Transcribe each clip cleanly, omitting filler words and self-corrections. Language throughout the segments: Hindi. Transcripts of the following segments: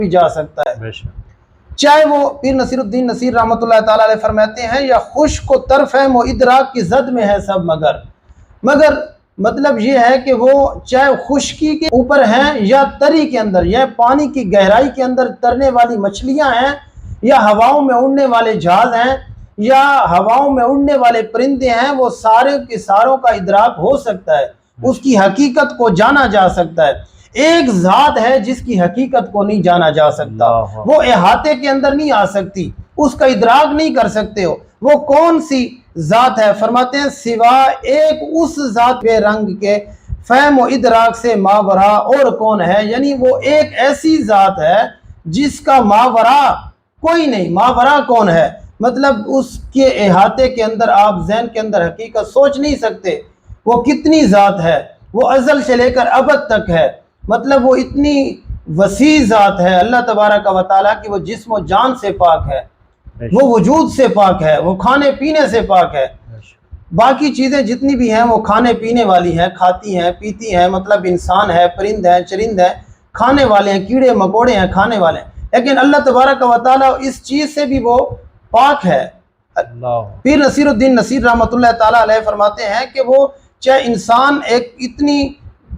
भी जा सकता है। चाहे वो पीर नसीरुद्दीन नसीर रहमतुल्लाह ताला अलैह फरमाते हैं, या खुश्क तरफ है वो इदराक की जद में है सब, मगर मतलब ये है कि वो चाहे खुश्की के ऊपर हैं या तरी के अंदर, या पानी की गहराई के अंदर तरने वाली मछलियां हैं, या हवाओं में उड़ने वाले जहाज हैं, या हवाओं में उड़ने वाले परिंदे हैं, वो सारे के सारों का इदराक हो सकता है, उसकी हकीकत को जाना जा सकता है। एक जात है जिसकी हकीकत को नहीं जाना जा सकता, वो अहाते के अंदर नहीं आ सकती, उसका इदराक नहीं कर सकते हो। वो कौन सी जात है? फरमाते हैं सिवा एक उस जात के रंग के फहम व इदराक से मावरा और कौन है, यानी वो एक ऐसी जात है जिसका मावरा कोई नहीं। मावरा कौन है? मतलब उसके अहाते के अंदर आप जहन के अंदर हकीकत सोच नहीं सकते। वो कितनी जात है, वो अजल से लेकर अबद तक है, मतलब वो इतनी वसी जात है अल्लाह तबारक व तआला की। वो जिस्म व जान से पाक है, वो वजूद से पाक है, वो खाने पीने से पाक है। बाकी चीज़ें जितनी भी हैं वो खाने पीने वाली हैं, खाती हैं पीती हैं, मतलब इंसान है, परिंद है, चरिंद है, खाने वाले हैं, कीड़े मकोड़े हैं, खाने वाले हैं। लेकिन अल्लाह तबारक व तआला इस चीज़ से भी वो पाक है। पीर नसीरुद्दीन नसीर रहमतुल्लाह ताला अलैह फरमाते हैं कि वो चाहे इंसान एक इतनी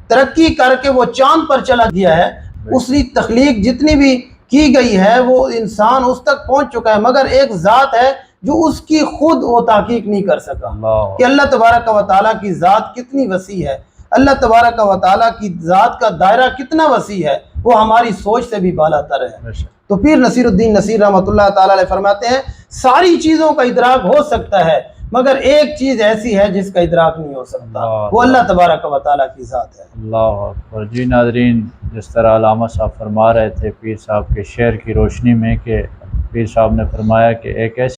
तरक्की करके वो चांद पर चला गया है, उसकी तख्लीक जितनी भी की गई है वो इंसान उस तक पहुंच चुका है, मगर एक ज़ात है जो उसकी खुद वो ताकीक नहीं कर सका कि अल्लाह तबारक व तआला की ज़ात कितनी वसी है, अल्लाह तबारक व तआला की ज़ात का दायरा कितना वसी है, वो हमारी सोच से भी बालातर है। तो पीर नसीरुद्दीन नसीर रहमतुल्लाह ताला अलैह फरमाते हैं सारी चीज़ों का इदराक हो सकता है, मगर एक चीज़ ऐसी है जिसका इदराक नहीं हो सकता, वो अल्लाह तबारक व तआला की ज़ात है। अल्लाह अकबर। जी नाज़रीन, जिस तरह अल्लामा साहब फरमा रहे थे पीर साहब के शेर की रोशनी में कि पीर साहब ने फरमाया कि एक ऐसी